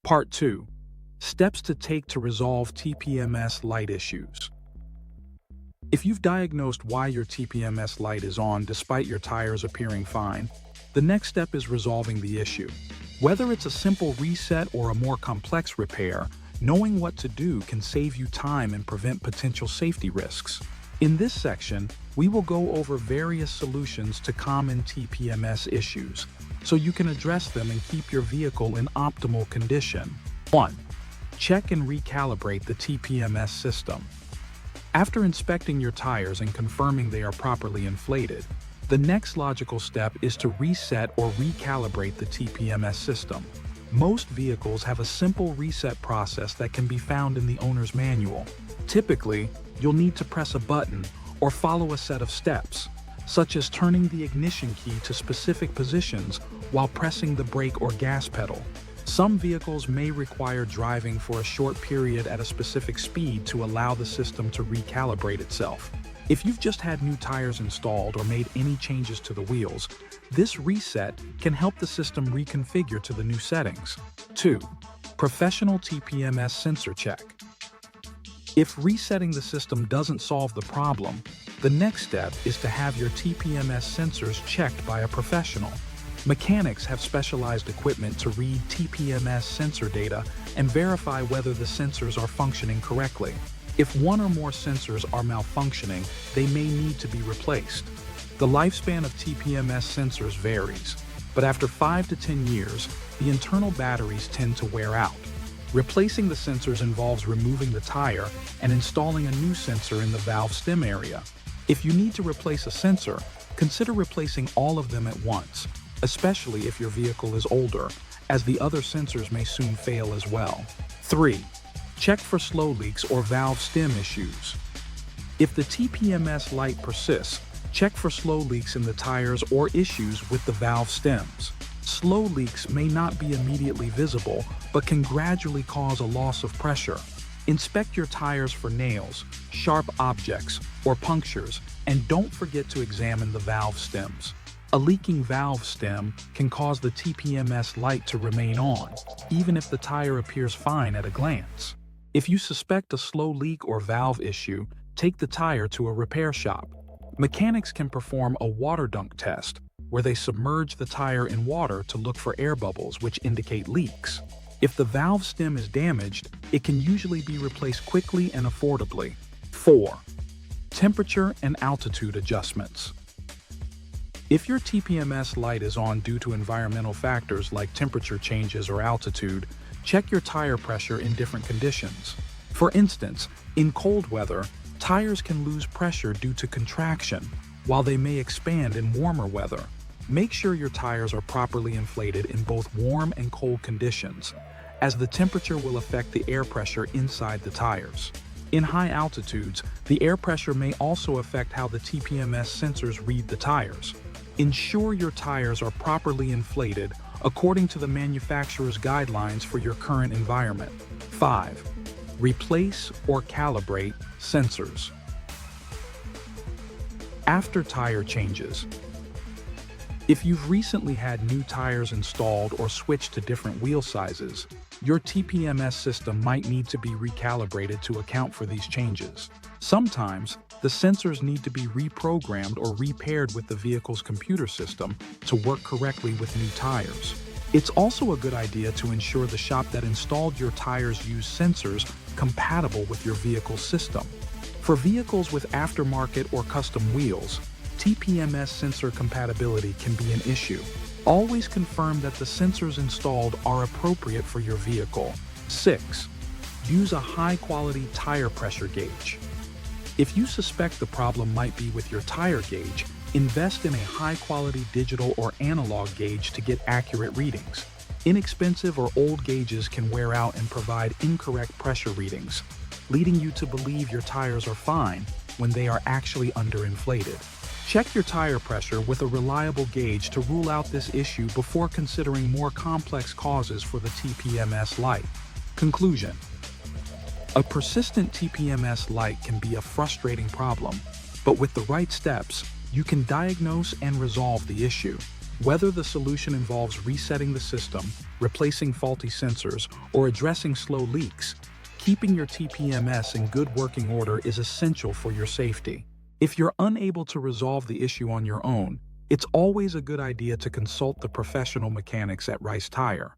Part 2. Steps to take to resolve TPMS light issues. If you've diagnosed why your TPMS light is on despite your tires appearing fine, the next step is resolving the issue. Whether it's a simple reset or a more complex repair, knowing what to do can save you time and prevent potential safety risks. In this section, we will go over various solutions to common TPMS issues, so you can address them and keep your vehicle in optimal condition. 1. Check and recalibrate the TPMS system. After inspecting your tires and confirming they are properly inflated, the next logical step is to reset or recalibrate the TPMS system. Most vehicles have a simple reset process that can be found in the owner's manual. Typically, you'll need to press a button or follow a set of steps, such as turning the ignition key to specific positions while pressing the brake or gas pedal. Some vehicles may require driving for a short period at a specific speed to allow the system to recalibrate itself. If you've just had new tires installed or made any changes to the wheels, this reset can help the system reconfigure to the new settings. 2. Professional TPMS sensor check. If resetting the system doesn't solve the problem, the next step is to have your TPMS sensors checked by a professional. Mechanics have specialized equipment to read TPMS sensor data and verify whether the sensors are functioning correctly. If one or more sensors are malfunctioning, they may need to be replaced. The lifespan of TPMS sensors varies, but after 5 to 10 years, the internal batteries tend to wear out. Replacing the sensors involves removing the tire and installing a new sensor in the valve stem area. If you need to replace a sensor, consider replacing all of them at once, especially if your vehicle is older, as the other sensors may soon fail as well. 3. Check for slow leaks or valve stem issues. If the TPMS light persists, check for slow leaks in the tires or issues with the valve stems. Slow leaks may not be immediately visible, but can gradually cause a loss of pressure. Inspect your tires for nails, sharp objects, or punctures, and don't forget to examine the valve stems. A leaking valve stem can cause the TPMS light to remain on, even if the tire appears fine at a glance. If you suspect a slow leak or valve issue, take the tire to a repair shop. Mechanics can perform a water dunk test, where they submerge the tire in water to look for air bubbles which indicate leaks. If the valve stem is damaged, it can usually be replaced quickly and affordably. 4. Temperature and altitude adjustments. If your TPMS light is on due to environmental factors like temperature changes or altitude, check your tire pressure in different conditions. For instance, in cold weather, tires can lose pressure due to contraction, while they may expand in warmer weather. Make sure your tires are properly inflated in both warm and cold conditions, as the temperature will affect the air pressure inside the tires. In high altitudes, the air pressure may also affect how the TPMS sensors read the tires. Ensure your tires are properly inflated according to the manufacturer's guidelines for your current environment. 5. Replace or calibrate sensors. After tire changes. If you've recently had new tires installed or switched to different wheel sizes, your TPMS system might need to be recalibrated to account for these changes. Sometimes, the sensors need to be reprogrammed or repaired with the vehicle's computer system to work correctly with new tires. It's also a good idea to ensure the shop that installed your tires use sensors compatible with your vehicle's system. For vehicles with aftermarket or custom wheels, TPMS sensor compatibility can be an issue. Always confirm that the sensors installed are appropriate for your vehicle. 6. Use a high-quality tire pressure gauge. If you suspect the problem might be with your tire gauge, invest in a high-quality digital or analog gauge to get accurate readings. Inexpensive or old gauges can wear out and provide incorrect pressure readings, leading you to believe your tires are fine when they are actually underinflated. Check your tire pressure with a reliable gauge to rule out this issue before considering more complex causes for the TPMS light. Conclusion. A persistent TPMS light can be a frustrating problem, but with the right steps, you can diagnose and resolve the issue. Whether the solution involves resetting the system, replacing faulty sensors, or addressing slow leaks, keeping your TPMS in good working order is essential for your safety. If you're unable to resolve the issue on your own, it's always a good idea to consult the professional mechanics at RiceTire.